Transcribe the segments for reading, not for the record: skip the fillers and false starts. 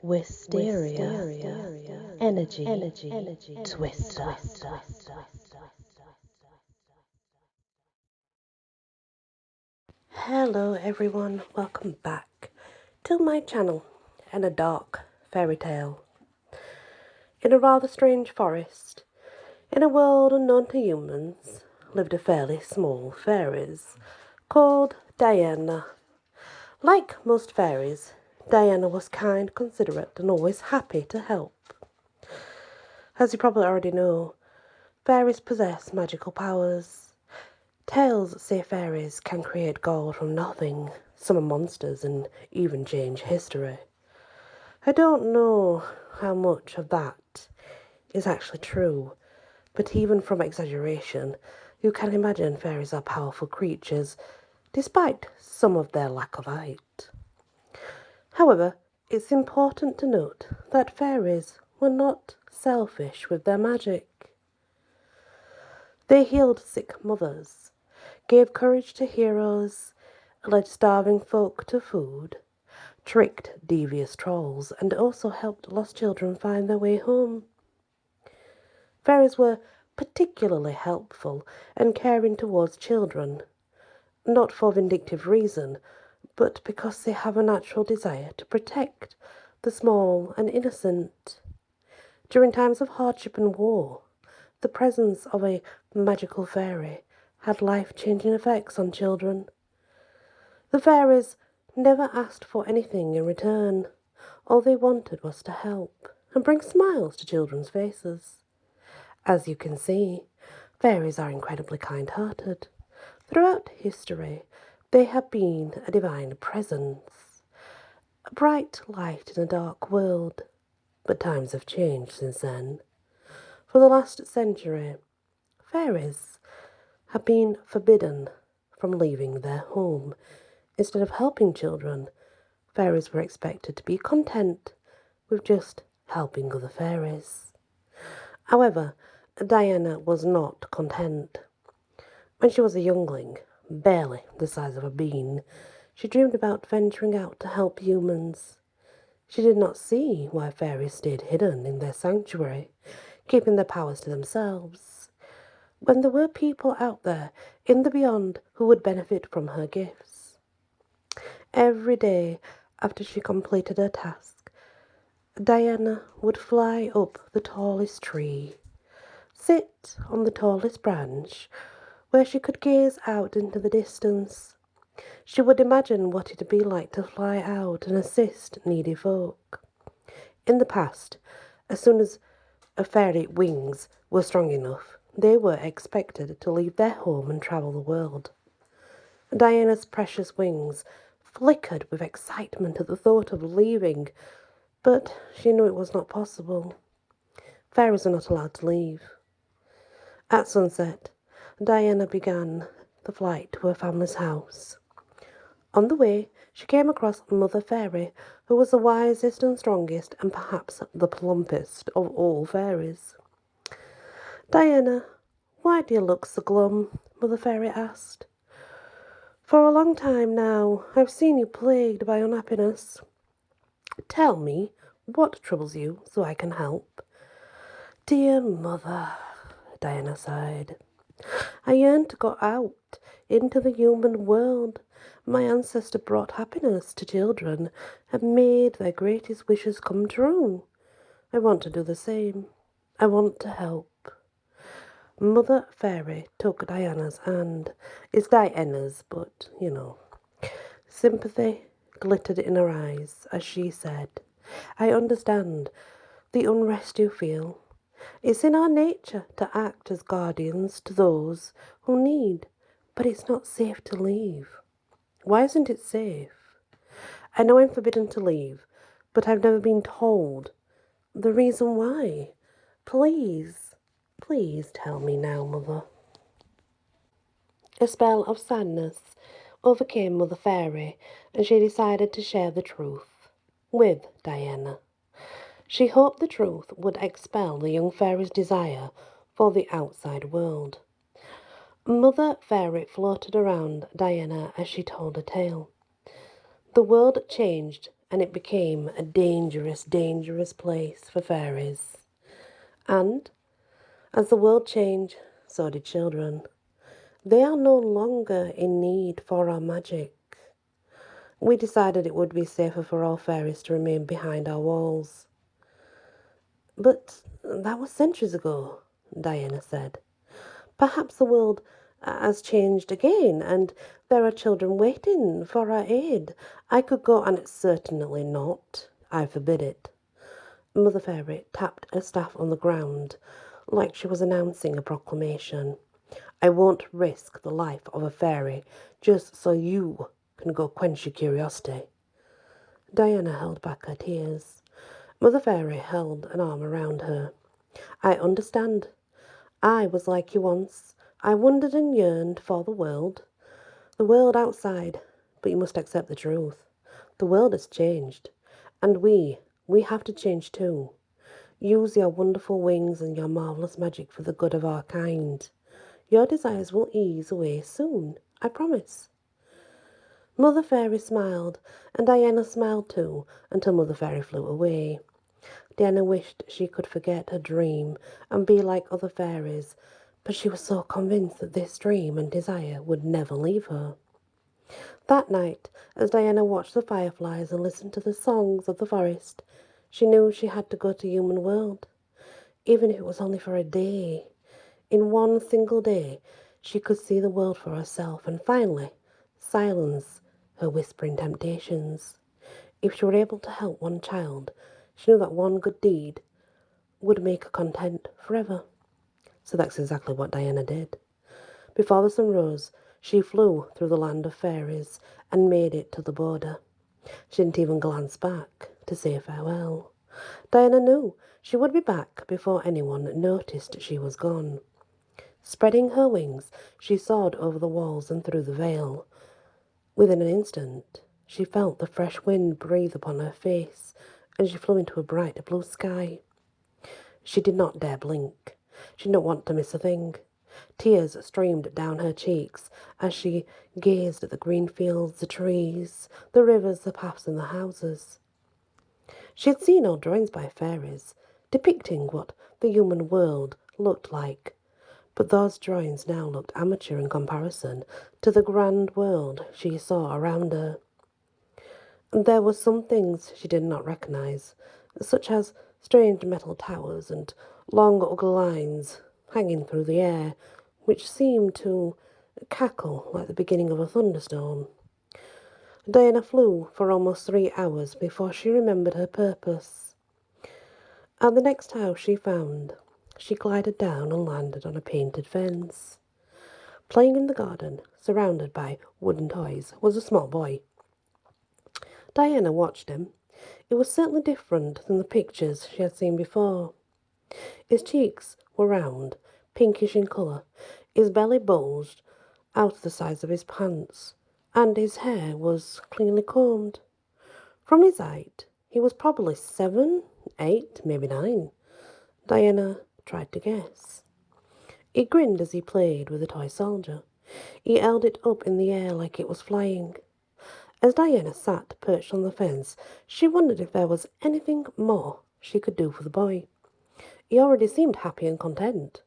Wysteria, energy, twister. Hello everyone, welcome back to my channel and a dark fairy tale. In a rather strange forest, in a world unknown to humans, lived a fairly small fairies called Diana. Like most fairies, Diana was kind, considerate, and always happy to help. As you probably already know, fairies possess magical powers. Tales say fairies can create gold from nothing, summon monsters, and even change history. I don't know how much of that is actually true, but even from exaggeration, you can imagine fairies are powerful creatures, despite some of their lack of height. However, it's important to note that fairies were not selfish with their magic. They healed sick mothers, gave courage to heroes, led starving folk to food, tricked devious trolls, and also helped lost children find their way home. Fairies were particularly helpful and caring towards children, not for vindictive reason, but because they have a natural desire to protect the small and innocent. During times of hardship and war, the presence of a magical fairy had life-changing effects on children. The fairies never asked for anything in return. All they wanted was to help and bring smiles to children's faces. As you can see, fairies are incredibly kind-hearted. Throughout history, they have been a divine presence, a bright light in a dark world. But times have changed since then. For the last century, fairies have been forbidden from leaving their home. Instead of helping children, fairies were expected to be content with just helping other fairies. However, Diana was not content. When she was a youngling, barely the size of a bean, she dreamed about venturing out to help humans. She did not see why fairies stayed hidden in their sanctuary, keeping their powers to themselves, when there were people out there in the beyond who would benefit from her gifts. Every day after she completed her task, Diana would fly up the tallest tree, sit on the tallest branch, where she could gaze out into the distance. She would imagine what it'd be like to fly out and assist needy folk. In the past, as soon as a fairy's wings were strong enough, they were expected to leave their home and travel the world. Diana's precious wings flickered with excitement at the thought of leaving, but she knew it was not possible. Fairies are not allowed to leave. At sunset, Diana began the flight to her family's house. On the way, she came across Mother Fairy, who was the wisest and strongest and perhaps the plumpest of all fairies. "Diana, why do you look so glum?" Mother Fairy asked. "For a long time now, I've seen you plagued by unhappiness. Tell me what troubles you so I can help." "Dear Mother," Diana sighed, "I yearn to go out into the human world. My ancestor brought happiness to children and made their greatest wishes come true. I want to do the same. I want to help." Mother Fairy took Diana's hand. It's Diana's, but, Sympathy glittered in her eyes as she said, "I understand the unrest you feel. It's in our nature to act as guardians to those who need, but it's not safe to leave." "Why isn't it safe?" "I know I'm forbidden to leave, but I've never been told the reason why. Please tell me now, Mother." A spell of sadness overcame Mother Fairy, and she decided to share the truth with Diana. She hoped the truth would expel the young fairy's desire for the outside world. Mother Fairy floated around Diana as she told her tale. The world changed and it became a dangerous, dangerous place for fairies. And as the world changed, so did children. They are no longer in need for our magic. We decided it would be safer for all fairies to remain behind our walls. But that was centuries ago, Diana said. Perhaps the world has changed again, and there are children waiting for our aid. I could go, and it's certainly not. I forbid it. Mother Fairy tapped her staff on the ground like she was announcing a proclamation. I won't risk the life of a fairy just so you can go quench your curiosity. Diana held back her tears. Mother Fairy held an arm around her. I understand. I was like you once. I wondered and yearned for the world outside, but you must accept the truth. The world has changed, and we have to change too. Use your wonderful wings and your marvellous magic for the good of our kind. Your desires will ease away soon, I promise. Mother Fairy smiled, and Diana smiled too, until Mother Fairy flew away. Diana wished she could forget her dream and be like other fairies, but she was so convinced that this dream and desire would never leave her. That night, as Diana watched the fireflies and listened to the songs of the forest, she knew she had to go to human world, even if it was only for a day. In one single day, she could see the world for herself and finally silence her whispering temptations. If she were able to help one child, she knew that one good deed would make her content forever. So that's exactly what Diana did. Before the sun rose, she flew through the land of fairies and made it to the border. She didn't even glance back to say farewell. Diana knew she would be back before anyone noticed she was gone. Spreading her wings, she soared over the walls and through the veil. Within an instant, she felt the fresh wind breathe upon her face, and she flew into a bright blue sky. She did not dare blink. She did not want to miss a thing. Tears streamed down her cheeks as she gazed at the green fields, the trees, the rivers, the paths, and the houses. She had seen old drawings by fairies, depicting what the human world looked like, but those drawings now looked amateur in comparison to the grand world she saw around her. There were some things she did not recognize, such as strange metal towers and long ugly lines hanging through the air, which seemed to cackle like the beginning of a thunderstorm. Diana flew for almost 3 hours before she remembered her purpose. At the next house she found, she glided down and landed on a painted fence. Playing in the garden, surrounded by wooden toys, was a small boy. Diana watched him. It was certainly different than the pictures she had seen before. His cheeks were round, pinkish in colour, his belly bulged out of the sides of his pants, and his hair was cleanly combed. From his height, he was probably 7, 8, maybe 9. Diana tried to guess. He grinned as he played with the toy soldier. He held it up in the air like it was flying. As Diana sat perched on the fence, she wondered if there was anything more she could do for the boy. He already seemed happy and content.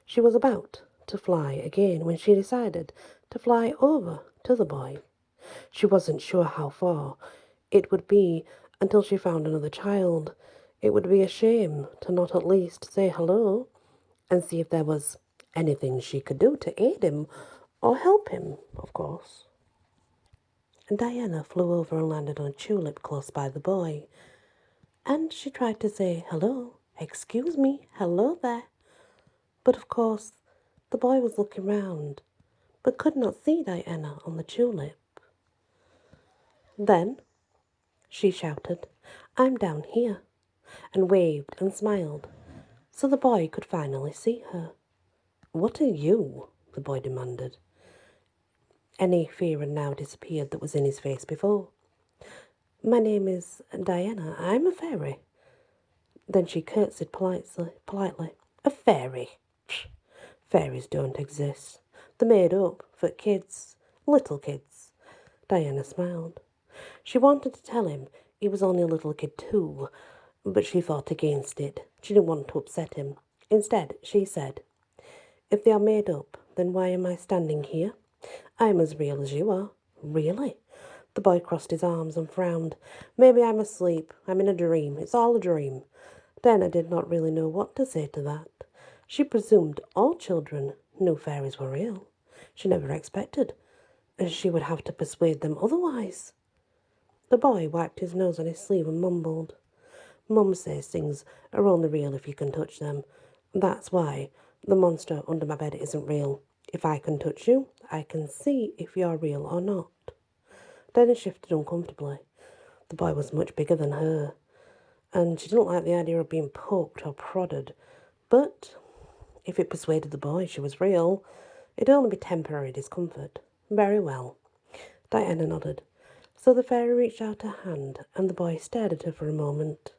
She was about to fly again when she decided to fly over to the boy. She wasn't sure how far it would be until she found another child. It would be a shame to not at least say hello and see if there was anything she could do to aid him or help him, of course. And Diana flew over and landed on a tulip close by the boy. And she tried to say, hello, excuse me, hello there. But of course, the boy was looking round, but could not see Diana on the tulip. Then she shouted, I'm down here, and waved and smiled, so the boy could finally see her. What are you? The boy demanded. Any fear had now disappeared that was in his face before. My name is Diana. I'm a fairy. Then she curtsied politely. A fairy? Psh, fairies don't exist. They're made up for kids, little kids. Diana smiled. She wanted to tell him he was only a little kid too, but she fought against it. She didn't want to upset him. Instead, she said, "If they are made up, then why am I standing here? I'm as real as you are." "Really?" The boy crossed his arms and frowned. "Maybe I'm asleep. I'm in a dream. It's all a dream." Diana did not really know what to say to that. She presumed all children knew fairies were real. She never expected she would have to persuade them otherwise. The boy wiped his nose on his sleeve and mumbled, "Mum says things are only real if you can touch them. That's why the monster under my bed isn't real. If I can touch you, I can see if you're real or not." Dennis shifted uncomfortably. The boy was much bigger than her, and she didn't like the idea of being poked or prodded. But if it persuaded the boy she was real, it'd only be temporary discomfort. Very well. Diana nodded. So the fairy reached out her hand, and the boy stared at her for a moment.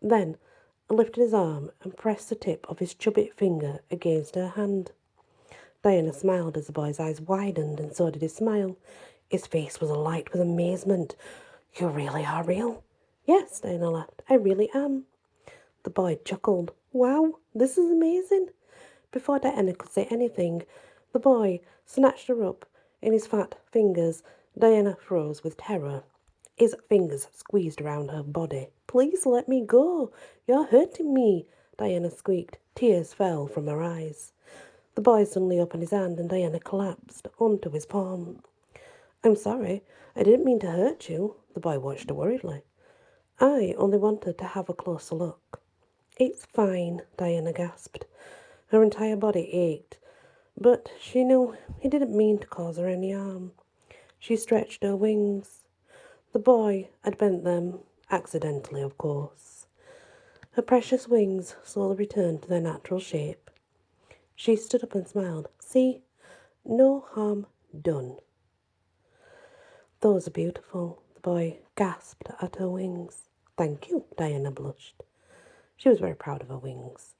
Then lifted his arm and pressed the tip of his chubby finger against her hand. Diana smiled as the boy's eyes widened, and so did his smile. His face was alight with amazement. "You really are real?" "Yes," Diana laughed. "I really am." The boy chuckled. "Wow, this is amazing." Before Diana could say anything, the boy snatched her up in his fat fingers. Diana froze with terror. His fingers squeezed around her body. "Please let me go. You're hurting me," Diana squeaked. Tears fell from her eyes. The boy suddenly opened his hand and Diana collapsed onto his palm. "I'm sorry. I didn't mean to hurt you." The boy watched her worriedly. "I only wanted to have a closer look." "It's fine," Diana gasped. Her entire body ached, but she knew he didn't mean to cause her any harm. She stretched her wings. The boy had bent them, accidentally, of course. Her precious wings slowly returned to their natural shape. She stood up and smiled. "See? No harm done." "Those are beautiful," the boy gasped at her wings. "Thank you," Diana blushed. She was very proud of her wings.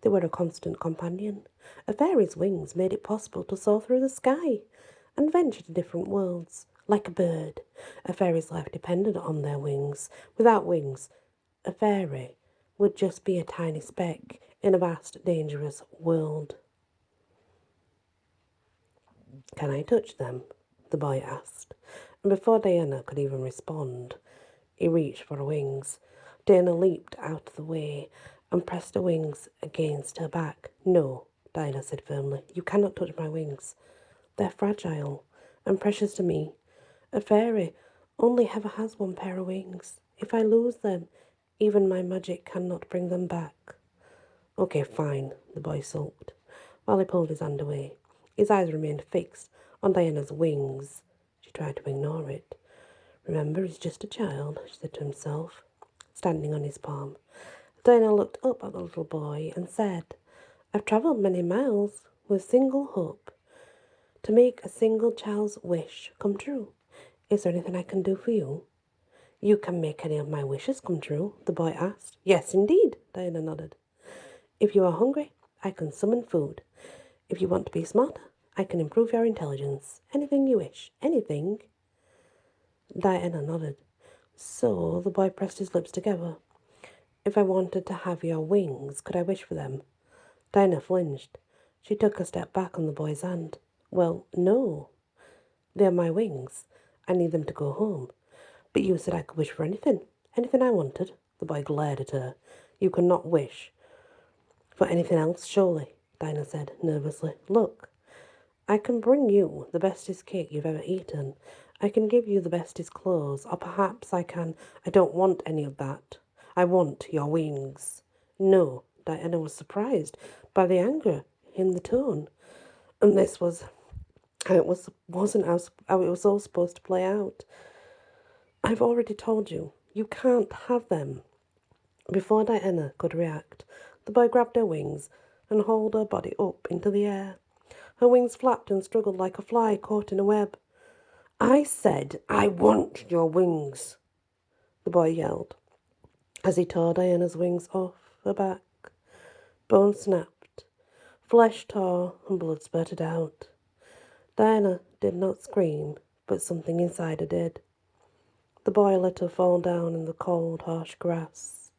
They were a constant companion. A fairy's wings made it possible to soar through the sky and venture to different worlds, like a bird. A fairy's life depended on their wings. Without wings, a fairy would just be a tiny speck in a vast, dangerous world. "Can I touch them?" the boy asked. And before Diana could even respond, he reached for her wings. Diana leaped out of the way and pressed her wings against her back. "No," Diana said firmly. "You cannot touch my wings. They're fragile and precious to me. A fairy only ever has one pair of wings. If I lose them, even my magic cannot bring them back." "Okay, fine," the boy sulked, while he pulled his hand away. His eyes remained fixed on Diana's wings. She tried to ignore it. "Remember, he's just a child," she said to himself, standing on his palm. Diana looked up at the little boy and said, "I've travelled many miles with single hope to make a single child's wish come true. Is there anything I can do for you?" "You can make any of my wishes come true?" the boy asked. "Yes, indeed," Diana nodded. "If you are hungry, I can summon food. If you want to be smarter, I can improve your intelligence. Anything you wish. Anything." Diana nodded. So the boy pressed his lips together. "If I wanted to have your wings, could I wish for them?" Diana flinched. She took a step back on the boy's hand. "Well, no. They are my wings. I need them to go home. But you said I could wish for anything. Anything I wanted." The boy glared at her. "You cannot wish for anything else, surely," Diana said nervously. "Look, I can bring you the bestest cake you've ever eaten. I can give you the bestest clothes, or perhaps I can—" "I don't want any of that. I want your wings." "No." Diana was surprised by the anger in the tone. And this was how it wasn't how it was all supposed to play out. "I've already told you, you can't have them." Before Diana could react, the boy grabbed her wings and hauled her body up into the air. Her wings flapped and struggled like a fly caught in a web. "I said I want your wings," the boy yelled, as he tore Diana's wings off her back. Bone snapped, flesh tore, and blood spurted out. Diana did not scream, but something inside her did. The boy let her fall down in the cold, harsh grass.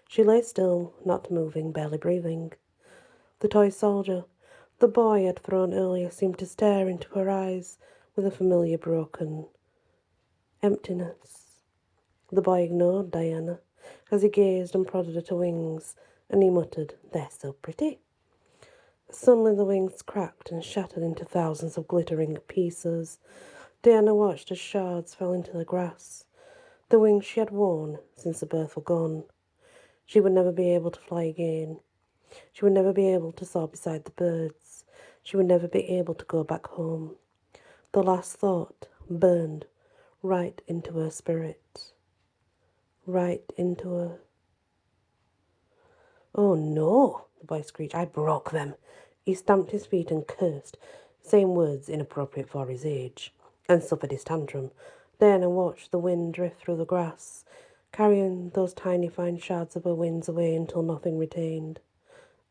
She lay still, not moving, barely breathing. The toy soldier, the boy had thrown earlier, seemed to stare into her eyes with a familiar broken emptiness. The boy ignored Diana as he gazed and prodded at her wings, and he muttered, "They're so pretty." Suddenly the wings cracked and shattered into thousands of glittering pieces. Diana watched as shards fell into the grass. The wings she had worn since the birth were gone. She would never be able to fly again. She would never be able to soar beside the birds. She would never be able to go back home. The last thought burned right into her spirit. Right into her. "Oh no," the boy screeched. "I broke them." He stamped his feet and cursed, saying words inappropriate for his age, and suffered his tantrum. Diana watched the wind drift through the grass, carrying those tiny fine shards of her wings away until nothing retained.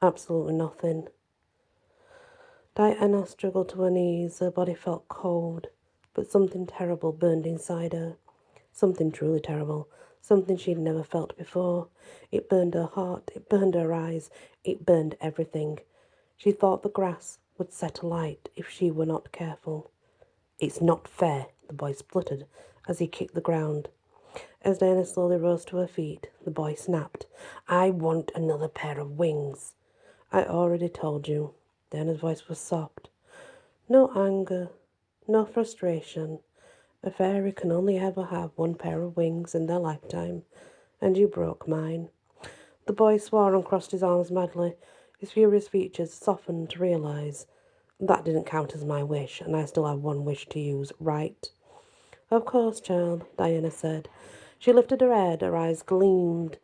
Absolutely nothing. Diana struggled to her knees. Her body felt cold, but something terrible burned inside her. Something truly terrible. Something she'd never felt before. It burned her heart. It burned her eyes. It burned everything. She thought the grass would set alight if she were not careful. "It's not fair," the boy spluttered as he kicked the ground. As Diana slowly rose to her feet, the boy snapped, "I want another pair of wings." "I already told you." Diana's voice was soft. "No anger, no frustration. A fairy can only ever have one pair of wings in their lifetime, and you broke mine." The boy swore and crossed his arms madly. His furious features softened to realize that didn't count as my wish, and I still have one wish to use, right? "Of course, child," Diana said. She lifted her head, her eyes gleamed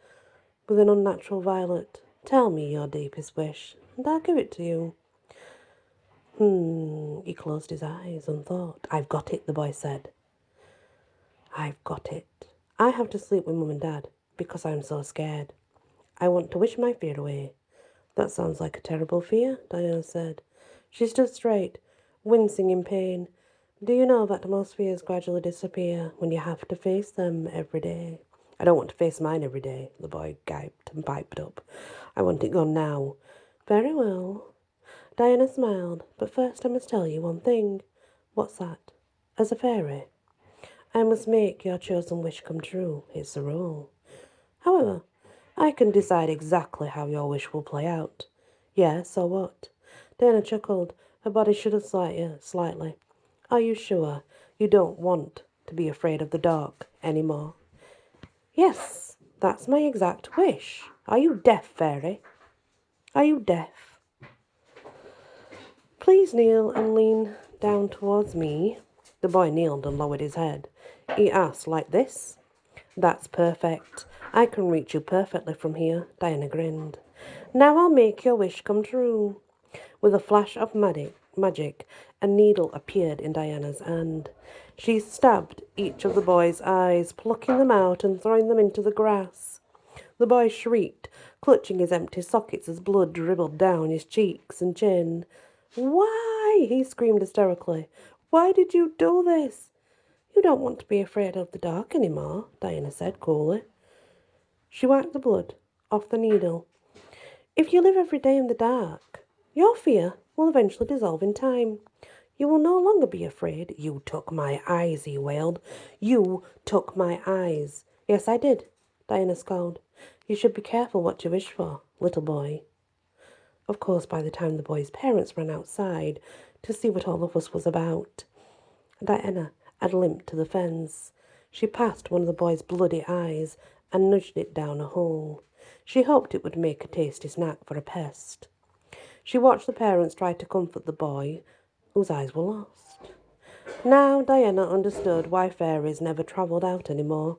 with an unnatural violet. "Tell me your deepest wish, and I'll give it to you." He closed his eyes and thought. "I've got it," the boy said. "I've got it. I have to sleep with Mum and Dad because I'm so scared. I want to wish my fear away." "That sounds like a terrible fear," Diana said. She stood straight, wincing in pain. "Do you know that most fears gradually disappear when you have to face them every day?" "I don't want to face mine every day," the boy gibed and piped up. "I want it gone now." "Very well." Diana smiled. "But first I must tell you one thing." "What's that?" "As a fairy, I must make your chosen wish come true. It's the rule. However, I can decide exactly how your wish will play out." "Yeah, so what?" Diana chuckled. Her body shuddered slightly. "Are you sure you don't want to be afraid of the dark any more?" "Yes, that's my exact wish." "Are you deaf, fairy? Are you deaf?" "Please kneel and lean down towards me." The boy kneeled and lowered his head. He asked, "Like this?" "That's perfect. I can reach you perfectly from here." Diana grinned. "Now I'll make your wish come true." With a flash of magic, a needle appeared in Diana's hand. She stabbed each of the boy's eyes, plucking them out and throwing them into the grass. The boy shrieked, clutching his empty sockets as blood dribbled down his cheeks and chin. "Why?" he screamed hysterically. "Why did you do this?" "You don't want to be afraid of the dark any more," Diana said coolly. She wiped the blood off the needle. "If you live every day in the dark, your fear will eventually dissolve in time. You will no longer be afraid." "You took my eyes," he wailed. "You took my eyes." "Yes, I did," Diana scowled. "You should be careful what you wish for, little boy." Of course, by the time the boy's parents ran outside to see what all the fuss was about, Diana had limped to the fence. She passed one of the boy's bloody eyes and nudged it down a hole. She hoped it would make a tasty snack for a pest. She watched the parents try to comfort the boy, whose eyes were lost. Now Diana understood why fairies never travelled out any more.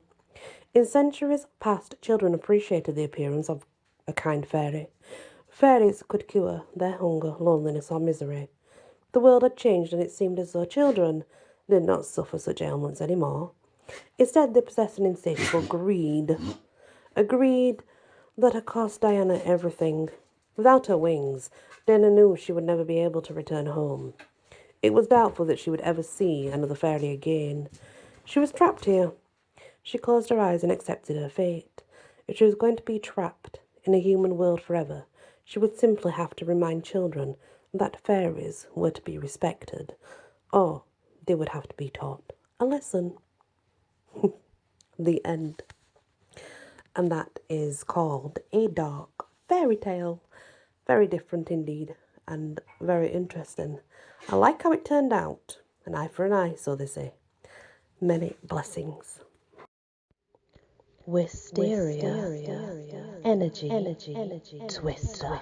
In centuries past, children appreciated the appearance of a kind fairy. Fairies could cure their hunger, loneliness, or misery. The world had changed, and it seemed as though children did not suffer such ailments any more. Instead, they possessed an insatiable greed. A greed that had cost Diana everything. Without her wings, Diana knew she would never be able to return home. It was doubtful that she would ever see another fairy again. She was trapped here. She closed her eyes and accepted her fate. If she was going to be trapped in a human world forever, she would simply have to remind children that fairies were to be respected, or they would have to be taught a lesson. The end. And that is called A Dark Fairy Tale. Very different indeed, and very interesting. I like how it turned out. An eye for an eye, so they say. Many blessings. Wysteria, energy, twister.